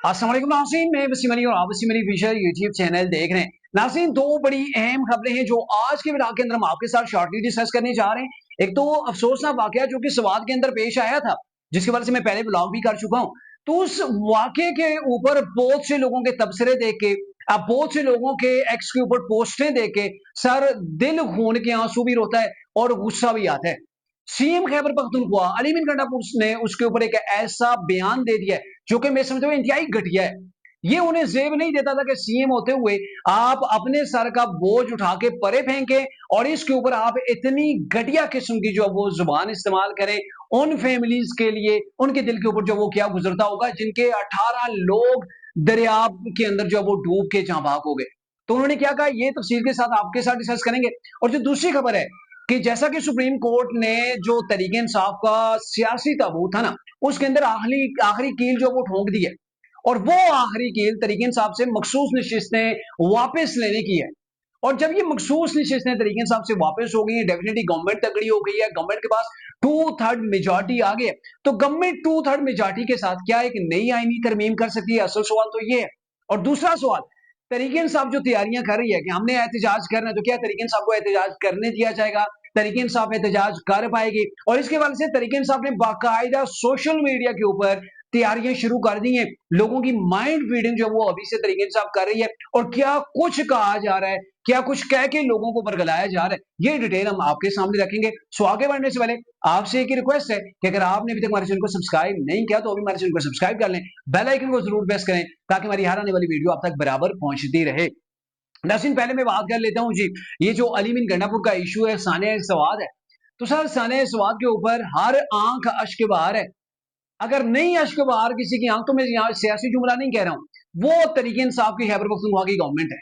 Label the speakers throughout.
Speaker 1: अस्सलाम वालेकुम नाज़रीन, मैं वसीम अली और आप Wasim Ali official YouTube channel देख रहे हैं। नाज़रीन, दो बड़ी अहम खबरें हैं जो आज के वीडियो के अंदर हम आपके साथ शॉर्टली डिस्कस करने जा रहे हैं। एक तो अफसोसनाक वाकया जो कि स्वात के अंदर पेश आया था, जिसके वजह से मैं पहले ब्लॉग भी कर चुका हूँ। तो उस वाकये के ऊपर बहुत से लोगों के तबसरे देख के, अब बहुत से लोगों के एक्स के ऊपर पोस्टें देख के सर दिल खून के आंसू भी रोता है और गुस्सा भी आता है। सीएम खैबर पख्तूनख्वा अली बिन गंडापुर ने उसके ऊपर एक ऐसा बयान दे दिया है जो कि मैं समझता हूँ इंतहाई घटिया है। ये उन्हें जेब नहीं देता था कि सीएम होते हुए आप अपने सर का बोझ उठा के परे फेंके और इसके ऊपर आप इतनी घटिया किस्म की जो वो जुबान इस्तेमाल करें उन फैमिलीज के लिए, उनके दिल के ऊपर जो वो क्या गुजरता होगा जिनके 18 लोग दरिया के अंदर जो वो डूब के जहां भाग हो गए। तो उन्होंने क्या कहा, ये तफसील के साथ आपके साथ डिस्कस करेंगे। और जो दूसरी खबर है कि जैसा कि सुप्रीम कोर्ट ने जो तरीके इंसाफ का सियासी ताबूत था ना, उसके अंदर आखिरी आखिरी कील जो वो ठोंक दी है और वो आखिरी कील तरीके इंसाफ से मखसूस नशिस्तें वापस लेने की है। और जब ये मखसूस नशिस्तें तरीके इंसाफ से वापस हो गई है, डेफिनेटली गवर्नमेंट तगड़ी हो गई है, गवर्नमेंट के पास 2/3 मेजॉरिटी आ गई है, तो गवर्नमेंट 2/3 मेजॉरिटी के साथ क्या एक नई आईनी तरमीम कर सकती है? असल सवाल तो ये है। और दूसरा सवाल, तरीके इंसाफ जो तैयारियां कर रही है कि हमने एहतजाज करना है, तो क्या तरीके इंसाफ को एहतजाज करने दिया जाएगा? तरीके इंसाफ एहतजाज कर पाएगी? और इसके हवाले से तरीके इंसाफ ने बाकायदा सोशल मीडिया के ऊपर तैयारियां शुरू कर दी हैं। लोगों की माइंड फीडिंग जो वो अभी से तरीके इंसाफ कर रही है और क्या कुछ कहा जा रहा है, क्या कुछ कह के लोगों को बरगलाया जा रहा है, ये डिटेल हम आपके सामने रखेंगे। सो आगे बढ़ने से पहले आपसे एक ही रिक्वेस्ट है कि अगर आपने अभी तक हमारे चैनल को सब्सक्राइब नहीं किया तो अभी हमारे चैनल को सब्सक्राइब कर लें, बेल आइकन को जरूर प्रेस करें ताकि हमारी हर आने वाली वीडियो आप तक बराबर पहुंचती रहे। नाज़रीन, पहले मैं बात कर लेता हूं जी, ये जो अली बिन गंडापुर का इशू है, सानिया सवाद है। तो सर, सानिया सवाद के ऊपर हर आंख अश्क बहार है। अगर नहीं अश्क बहार किसी की आंख, तो मैं यहाँ सियासी जुमला नहीं कह रहा हूं, वो तरीके इंसाफ की खैबर पख्तूनख्वा की गवर्नमेंट है।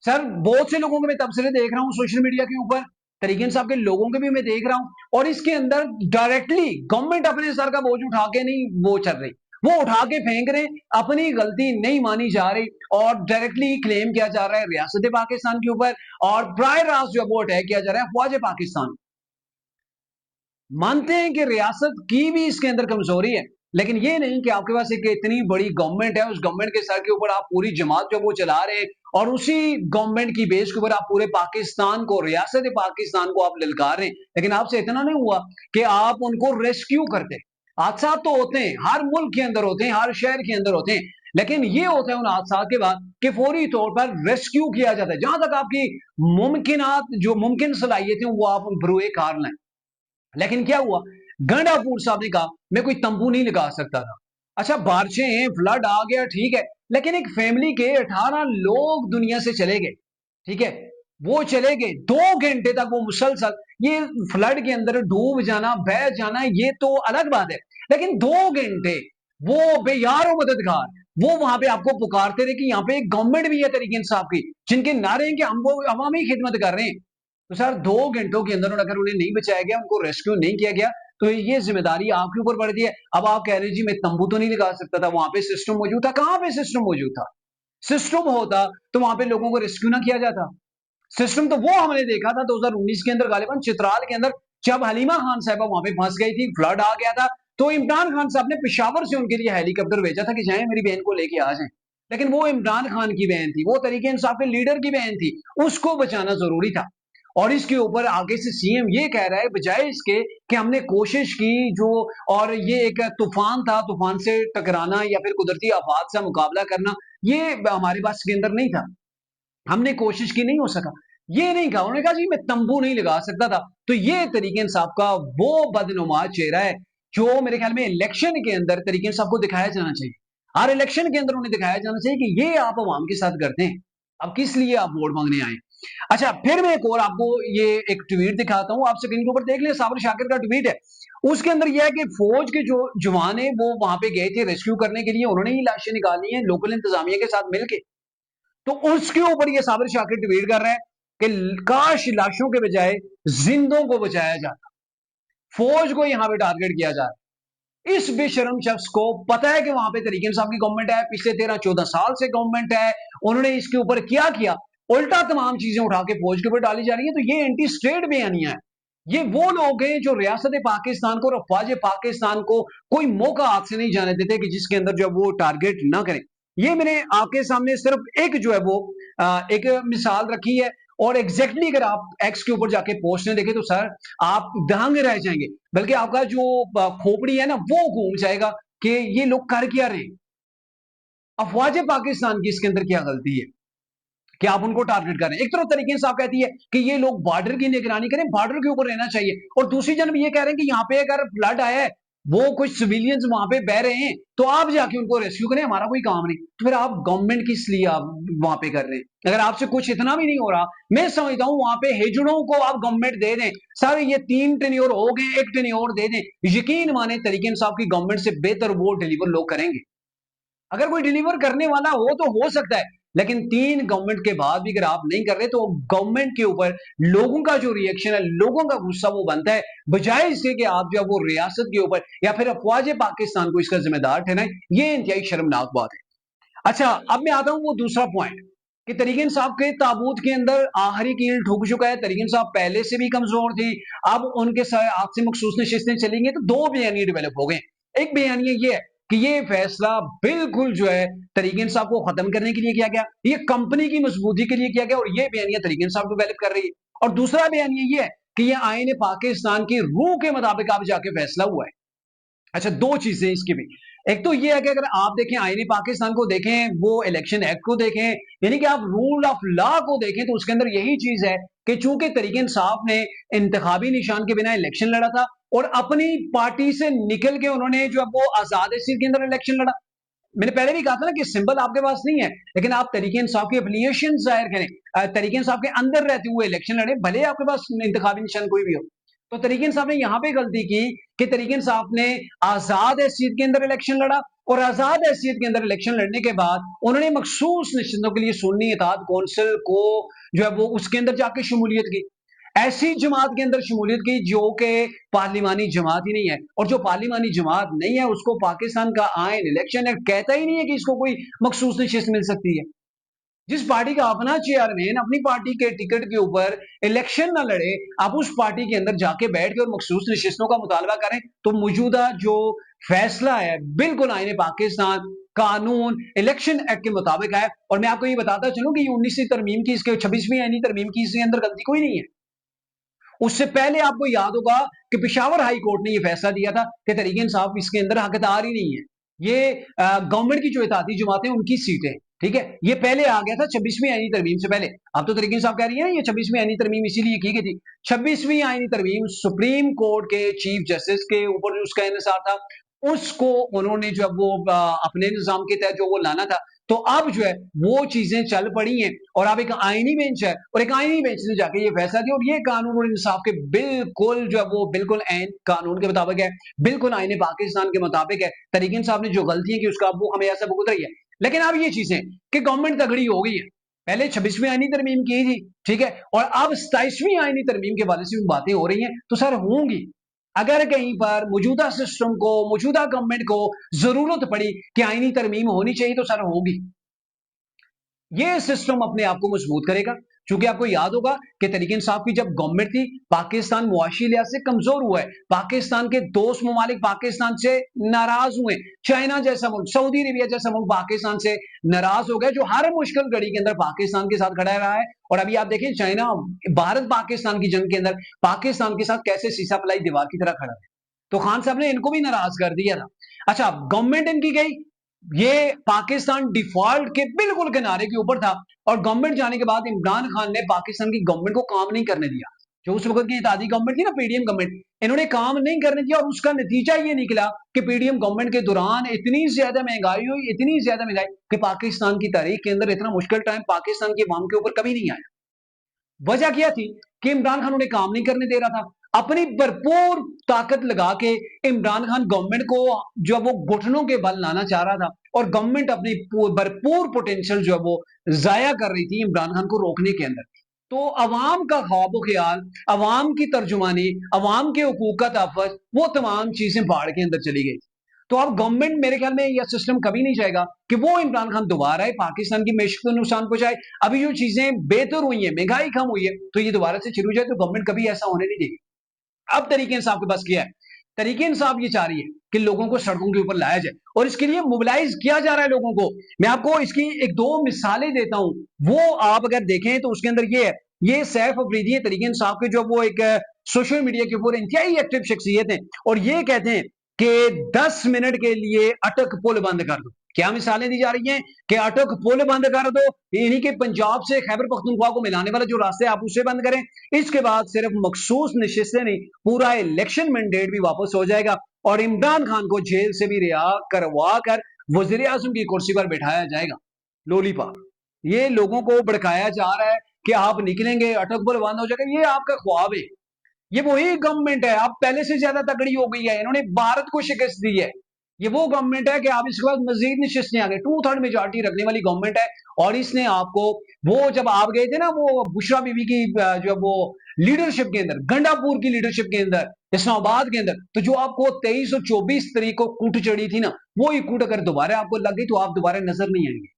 Speaker 1: सर, बहुत से लोगों के मैं तबसरे देख रहा हूं सोशल मीडिया के ऊपर, तरीके इंसाफ के लोगों के भी मैं देख रहा हूं, और इसके अंदर डायरेक्टली गवर्नमेंट अपने सर का बोझ उठा के नहीं वो चल रही, वो उठा के फेंक रहे, अपनी गलती नहीं मानी जा रही और डायरेक्टली क्लेम किया जा रहा है रियासत पाकिस्तान के ऊपर और ब्राह रास्त जो वो अटैक किया जा रहा है अफवाज पाकिस्तान। मानते हैं कि रियासत की भी इसके अंदर कमजोरी है, लेकिन ये नहीं कि आपके पास एक इतनी बड़ी गवर्नमेंट है, उस गवर्नमेंट के सर के ऊपर आप पूरी जमात जो वो चला रहे हैं और उसी गवर्नमेंट की बेस के ऊपर आप पूरे पाकिस्तान को, रियासत पाकिस्तान को आप ललकार रहे हैं। लेकिन आपसे इतना नहीं हुआ कि आप उनको रेस्क्यू करते। हादसा तो होते हैं, हर मुल्क के अंदर होते हैं, हर शहर के अंदर होते हैं, लेकिन ये होता है उन हादसा के बाद कि फौरी तौर पर रेस्क्यू किया जाता है। जहां तक आपकी मुमकिनात जो मुमकिन सलाहियतें वो आप बरूए कार लाएं। लेकिन क्या हुआ, गंडापुर साहब ने कहा मैं कोई तंबू नहीं लगा सकता था। अच्छा, बारिशें हैं, फ्लड आ गया, ठीक है, लेकिन एक फैमिली के 18 लोग दुनिया से चले गए, ठीक है, वो चले गए 2 घंटे तक, वो मुसलसल ये फ्लड के अंदर डूब जाना, बह जाना, ये तो अलग बात है, लेकिन 2 घंटे वो बेयार मददगार वो वहां पे आपको पुकारते रहे कि यहाँ पे एक गवर्नमेंट भी है तरीके इंसाफ की, जिनके नारे हैं कि हम वो अवामी खिदमत कर रहे हैं। तो सर, 2 घंटों के अंदर अगर उन्हें नहीं बचाया गया, उनको रेस्क्यू नहीं किया गया, तो ये जिम्मेदारी आपके ऊपर पड़ती है। अब आप कह रहे हैं जी मैं तंबू तो नहीं लगा सकता था, वहां पे सिस्टम मौजूद था। कहां पे सिस्टम मौजूद था? सिस्टम होता तो वहां पे लोगों को रेस्क्यू ना किया जाता। सिस्टम तो वो हमने देखा था 2019 के अंदर, गालिबन चित्राल के अंदर, जब हलीमा खान साहबा वहां पे फंस गई थी, फ्लड आ गया था, तो इमरान खान साहब ने पेशावर से उनके लिए हेलीकॉप्टर भेजा था कि जाएं मेरी बहन को लेके आ जाएं। लेकिन वो इमरान खान की बहन थी, वो तरीके इंसाफ के लीडर की बहन थी, उसको बचाना जरूरी था। और इसके ऊपर आगे से सीएम ये कह रहा है बजाय इसके कि हमने कोशिश की जो, और ये एक तूफान था, तूफान से टकराना या फिर कुदरती आफात से मुकाबला करना, ये हमारे पास के अंदर नहीं था, हमने कोशिश की, नहीं हो सका। ये नहीं कहा, उन्होंने कहा जी मैं तंबू नहीं लगा सकता था। तो ये तरीके इंसाफ का वो बदनुमा चेहरा है जो मेरे ख्याल में इलेक्शन के अंदर तरीके इंसाफ को दिखाया जाना चाहिए। हर इलेक्शन के अंदर उन्हें दिखाया जाना चाहिए कि ये आप अवाम के साथ करते हैं, अब किस लिए आप वोट मांगने आए। अच्छा, फिर मैं एक और आपको ये एक ट्वीट दिखाता हूं, आप स्क्रीन के ऊपर देख लिया, साबिर शाकिर का ट्वीट है। उसके अंदर यह है कि फौज के जो जवान है वो वहां पे गए थे रेस्क्यू करने के लिए, उन्होंने ही लाशें निकाली हैं लोकल इंतजामिया के साथ मिलकर। तो उसके ऊपर ये साबिर शाकिर ट्वीट कर रहे हैं कि काश लाशों के बजाय जिंदों को बचाया जाता, फौज को यहां पे टारगेट किया जा रहा है। इस बेशरम शख्स को पता है कि वहां पे तरीके इंसाफ की गवर्नमेंट है, पिछले 13-14 साल से गवर्नमेंट है, उन्होंने इसके ऊपर क्या किया, उल्टा तमाम चीजें उठा के फौज के ऊपर डाली जा रही है। तो ये एंटी स्टेट बयानिया है, ये वो लोग हैं जो रियासत पाकिस्तान को और अफवाज पाकिस्तान को कोई मौका हाथ से नहीं जाने देते कि जिसके अंदर जो है वो टारगेट ना करें। ये मैंने आपके सामने सिर्फ एक जो है वो एक मिसाल रखी है, और एग्जैक्टली अगर आप एक्स के ऊपर जाके पोस्ट देखें तो सर आप दंग रह जाएंगे, बल्कि आपका जो खोपड़ी है ना वो घूम जाएगा कि ये लोग कर क्या रहे। अफवाज पाकिस्तान की इसके अंदर क्या गलती है कि आप उनको टारगेट करें। एक तरफ तरीके से आप कहती है कि ये लोग बॉर्डर की निगरानी करें, बॉर्डर के ऊपर रहना चाहिए, और दूसरी जानब ये कह रहे हैं कि यहाँ पे अगर फ्लड आया है, वो कुछ सिविलियंस वहां पे बह रहे हैं, तो आप जाके उनको रेस्क्यू करें, हमारा कोई काम नहीं। तो फिर आप गवर्नमेंट किस लिए आप वहां पे कर रहे हैं अगर आपसे कुछ इतना भी नहीं हो रहा। मैं समझता हूं वहां पे हिजड़ों को आप गवर्नमेंट दे दें, सारे ये 3 टेन्योर हो गए, 1 टेन्योर दे दें, यकीन माने तरीके साहब की गवर्नमेंट से बेहतर वो डिलीवर लोग करेंगे। अगर कोई डिलीवर करने वाला हो तो हो सकता है, लेकिन 3 गवर्नमेंट के बाद भी अगर आप नहीं कर रहे तो गवर्नमेंट के ऊपर लोगों का जो रिएक्शन है, लोगों का गुस्सा वो बनता है, बजाय इसके कि आप जो वो रियासत के ऊपर या फिर अफवाज पाकिस्तान को इसका जिम्मेदार ठहराएं। ये इंतहाई शर्मनाक बात है। अच्छा, अब मैं आता हूं वो दूसरा पॉइंट कि तरीके साहब के ताबूत के अंदर आखिरी कील ठुक चुका है। तरीके साहब पहले से भी कमजोर थी, अब उनके हाथ से मखसूस नशिस्तें चलेंगी तो 2 बयानी डेवलप हो गए। एक बयानिया ये है कि ये फैसला बिल्कुल जो है तरीके साहब को खत्म करने के लिए किया गया, ये कंपनी की मजबूती के लिए किया गया, और ये बयानिया तरीके साहब डेवलप कर रही है। और दूसरा बयानिया ये है कि ये आईन पाकिस्तान की रूह के मुताबिक अब जाके फैसला हुआ है। अच्छा, 2 चीजें इसकी भी। एक तो ये है कि अगर आप देखें आईनी पाकिस्तान को देखें, वो इलेक्शन एक्ट को देखें, यानी कि आप रूल ऑफ लॉ को देखें, तो उसके अंदर यही चीज है कि चूंकि तरीके साहब ने इंतखाबी निशान के बिना इलेक्शन लड़ा था, और अपनी पार्टी से निकल के उन्होंने जो है वो आजाद सीट के अंदर इलेक्शन लड़ा। मैंने पहले भी कहा था ना कि सिंबल आपके पास नहीं है, लेकिन आप तरीके इंसाफ की एफिलिएशन जाहिर करें, तरीके इंसाफ के अंदर रहते हुए इलेक्शन लड़े, भले आपके पास इंतखाबी निशान कोई भी हो। तो तरीके इंसाफ ने यहां पे गलती की कि तरीके इंसाफ ने आजाद हैसियत के अंदर इलेक्शन लड़ा, और आजाद हैसियत के अंदर इलेक्शन लड़ने के बाद उन्होंने मखसूस निश्चितों के लिए सुन्नी इताद कौंसिल को जो है वो उसके अंदर जाके शमूलियत की, ऐसी जमात के अंदर शमूलियत की जो कि पार्लिमानी जमात ही नहीं है, और जो पार्लिमानी जमात नहीं है उसको पाकिस्तान का आइन इलेक्शन एक्ट कहता ही नहीं है कि इसको कोई मखसूस नशिस्त मिल सकती है। जिस पार्टी का अपना चेयरमैन अपनी पार्टी के टिकट के ऊपर इलेक्शन ना लड़े, आप उस पार्टी के अंदर जाके बैठ के और मखसूस नशिस्तों का मुतालबा करें, तो मौजूदा जो फैसला है बिल्कुल आईने पाकिस्तान कानून इलेक्शन एक्ट के मुताबिक है। और मैं आपको ये बताता चलूं कि ये 19वीं तरमीम की, इसके 26वीं आईनी तरमीम की, इसके अंदर गलती कोई नहीं है। उससे पहले आपको याद होगा कि पेशावर हाई कोर्ट ने यह फैसला दिया था कि तरीके इंसाफ इसके अंदर हकदार ही नहीं है, ये गवर्नमेंट की जो इताती जमातें उनकी सीटें, ठीक है, ये पहले आ गया था 26वीं आईनी तरमीम से पहले। अब तो तरीके इंसाफ कह रही है ये 26वीं आईनी तरमीम इसीलिए की गई थी। 26वीं आईनी तरमीम सुप्रीम कोर्ट के चीफ जस्टिस के ऊपर उसका इंसार था, उसको उन्होंने जो वो अपने निजाम के तहत जो वो लाना था। तो अब जो है वो चीजें चल पड़ी हैं, और अब एक आईनी बेंच है, और एक आईनी बेंच ने जाके ये फैसला दिया, और ये कानून और इंसाफ के बिल्कुल जो है वो बिल्कुल ऐन कानून के मुताबिक है, बिल्कुल आईने पाकिस्तान के मुताबिक है। तरीके साहब ने जो गलतियां की उसका वो हमें ऐसा भुगत रही है। लेकिन अब ये चीजें कि गवर्नमेंट तगड़ी हो गई है, पहले 26वीं आईनी तरमीम की थी, ठीक है, और अब 27वीं आईनी तरमीम के बारे से बातें हो रही हैं, तो सर होंगी अगर कहीं पर मौजूदा सिस्टम को, मौजूदा गवर्नमेंट को जरूरत पड़ी कि आईनी तरमीम होनी चाहिए, तो सर होगी। ये सिस्टम अपने आप को मजबूत करेगा, क्योंकि आपको याद होगा कि तरीके इंसाफ की जब गवर्नमेंट थी, पाकिस्तान मुआशी लिहाज से कमजोर हुआ है, पाकिस्तान के दोस्त ममालिक पाकिस्तान से नाराज हुए, चाइना जैसा मुल्क, सऊदी अरेबिया जैसा मुल्क पाकिस्तान से नाराज हो गया, जो हर मुश्किल घड़ी के अंदर पाकिस्तान के साथ खड़ा रहा है। और अभी आप देखें चाइना भारत पाकिस्तान की जंग के अंदर पाकिस्तान के साथ कैसे सीसा पलाई दीवार की तरह खड़ा है, तो खान साहब ने इनको भी नाराज कर दिया था। अच्छा, गवर्नमेंट इनकी गई, ये पाकिस्तान डिफॉल्ट के बिल्कुल किनारे के ऊपर था, और गवर्नमेंट जाने के बाद इमरान खान ने पाकिस्तान की गवर्नमेंट को काम नहीं करने दिया। जो उस वक्त की इत्तेहादी गवर्नमेंट थी ना, पीडीएम गवर्नमेंट, इन्होंने काम नहीं करने दिया, और उसका नतीजा ये निकला कि पीडीएम गवर्नमेंट के दौरान इतनी ज्यादा महंगाई हुई, इतनी ज्यादा महंगाई कि पाकिस्तान की तारीख के अंदर इतना मुश्किल टाइम पाकिस्तान की अवाम के ऊपर कभी नहीं आया। वजह क्या थी कि इमरान खान उन्हें काम नहीं करने दे रहा था, अपनी भरपूर ताकत लगा के इमरान खान गवर्नमेंट को जो वो घुटनों के बल लाना चाह रहा था, और गवर्नमेंट अपनी भरपूर पोटेंशियल जो है वो जाया कर रही थी इमरान खान को रोकने के अंदर। तो अवाम का ख्वाब ख्याल, अवाम की तर्जुमानी, अवाम के हकूक का तहफ़्फ़ुज़, वो तमाम चीजें बाढ़ के अंदर चली गई। तो अब गवर्नमेंट मेरे ख्याल में यह सिस्टम कभी नहीं जाएगा कि वो इमरान खान दोबारा है पाकिस्तान की मैशत को नुकसान पहुंचाए। अभी जो चीजें बेहतर हुई है, महंगाई कम हुई है, तो ये दोबारा से शुरू हो जाए, तो गवर्नमेंट कभी ऐसा होने नहीं देगी। अब तरीके इंसाफ के पास किया है। तरीके इंसाफ ये चाह रही है कि लोगों को सड़कों के ऊपर लाया जाए और इसके लिए मोबिलाइज किया जा रहा है लोगों को। मैं आपको इसकी एक दो मिसालें देता हूं, वो आप अगर देखें तो उसके अंदर ये है, ये सैफ अफरीदी है तरीके इंसाफ के, जो वो एक सोशल मीडिया के ऊपर इंतहाई एक्टिव शख्सियत है और ये कहते हैं कि 10 मिनट के लिए अटक पुल बंद कर दो। क्या मिसालें दी जा रही हैं कि अटक पुल बंद कर दो, यानी कि पंजाब से खैबर पख्तूनख्वा को मिलाने वाला जो रास्ते आप उसे बंद करें। इसके बाद सिर्फ मखसूस नशिस्तें नहीं, पूरा इलेक्शन मैंडेट भी वापस हो जाएगा और इमरान खान को जेल से भी रिहा करवा कर वजीर आजम की कुर्सी पर बैठाया जाएगा। लोलीपॉप, ये लोगों को भड़काया जा रहा है कि आप निकलेंगे अटक पुल बंद हो जाएगा, ये आपका ख्वाब है। ये वही गवर्नमेंट है, अब पहले से ज्यादा तगड़ी हो गई है, इन्होंने भारत को शिकस्त दी है। ये वो गवर्नमेंट है कि आप इसके बाद मजीद नशिस्तें आ गई, 2/3 मेजोरिटी रखने वाली गवर्नमेंट है। और इसने आपको, वो जब आप गए थे ना वो बुशरा बीबी की जो वो लीडरशिप के अंदर, गंडापुर की लीडरशिप के अंदर, इस्लामाबाद के अंदर, तो जो आपको 23 और 24 तारीख को कूट चढ़ी थी ना, वो ही कूट अगर दोबारा आपको लग गई तो आप दोबारा नजर नहीं आएंगे।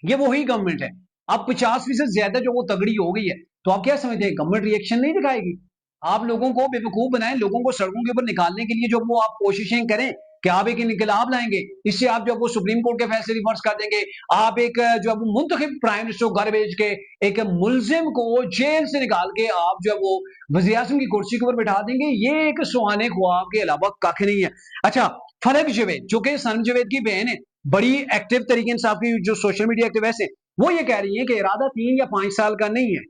Speaker 1: ये वही गवर्नमेंट है। अब 50% ज्यादा जो वो तगड़ी हो गई है, तो आप क्या समझते हैं गवर्नमेंट रिएक्शन नहीं दिखाएगी? आप लोगों को बेवकूफ बनाएं, लोगों को सड़कों के ऊपर निकालने के लिए जो वो आप कोशिशें करें कि आप एक इनकलाब लाएंगे, इससे आप जो वो सुप्रीम कोर्ट के फैसले रिवर्स कर देंगे, आप एक जो वो मुंतखब प्राइम मिनिस्टर को घर भेज के एक मुलजिम को जेल से निकाल के आप जो वो वज़ीर आज़म की कुर्सी के ऊपर बैठा देंगे, ये एक सुहाने ख्वाब के अलावा कख नहीं है। अच्छा, फलक जावेद जो कि सनम जावेद की बहन है, बड़ी एक्टिव तरीके इंसाफ की जो सोशल मीडिया एक्टिविस्ट है, वो ये कह रही है कि इरादा 3 या 5 साल का नहीं है,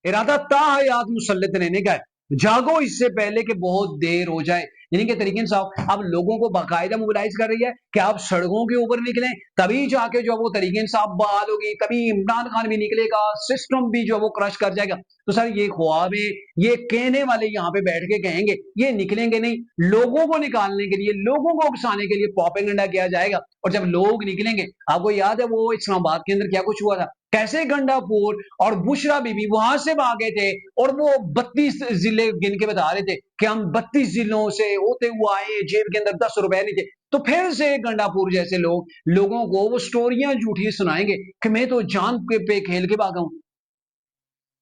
Speaker 1: इरादा ताहयात मुसल्लत रहने का है। जागो इससे पहले कि बहुत देर हो जाए। यानी कि तरीके इंसाफ अब लोगों को बाकायदा मोबिलाइज कर रही है कि आप सड़कों के ऊपर निकलें, तभी जाके जो वो तरीके इंसाफ बहाल होगी, तभी इमरान खान भी निकलेगा, सिस्टम भी जो वो क्रश कर जाएगा। तो सर ये ख्वाब है, ये कहने वाले यहाँ पे बैठ के कहेंगे, ये निकलेंगे नहीं। लोगों को निकालने के लिए, लोगों को उकसाने के लिए प्रोपेगेंडा किया जाएगा और जब लोग निकलेंगे, आपको याद है वो इस्लामाबाद के अंदर क्या कुछ हुआ था, कैसे गंडापुर और बुशरा बीबी वहां से भागे थे और वो 32 जिले गिन के बता रहे थे कि हम 32 जिलों से होते हुए आए, जेब के अंदर 10 रुपए नहीं थे। तो फिर से गंडापुर जैसे लोग लोगों को वो स्टोरियां झूठी सुनाएंगे कि मैं तो जान पे खेल के भागा हूं।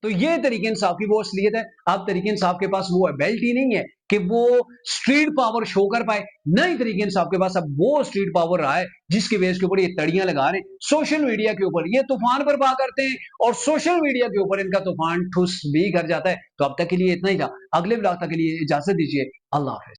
Speaker 1: तो ये तरीके इंसाफ की वो असलियत है। अब तरीके इंसाफ के पास वो एबिलिटी नहीं है कि वो स्ट्रीट पावर शो कर पाए, नहीं, तरीके इंसाफ के पास अब वो स्ट्रीट पावर रहा है जिसकी बेस के ऊपर ये तड़ियां लगा रहे हैं सोशल मीडिया के ऊपर, ये तूफान बर्पा करते हैं और सोशल मीडिया के ऊपर इनका तूफान ठुस भी कर जाता है। तो अब तक के लिए इतना ही था, अगले ब्लॉग तक के लिए इजाजत दीजिए, अल्लाह हाफिज।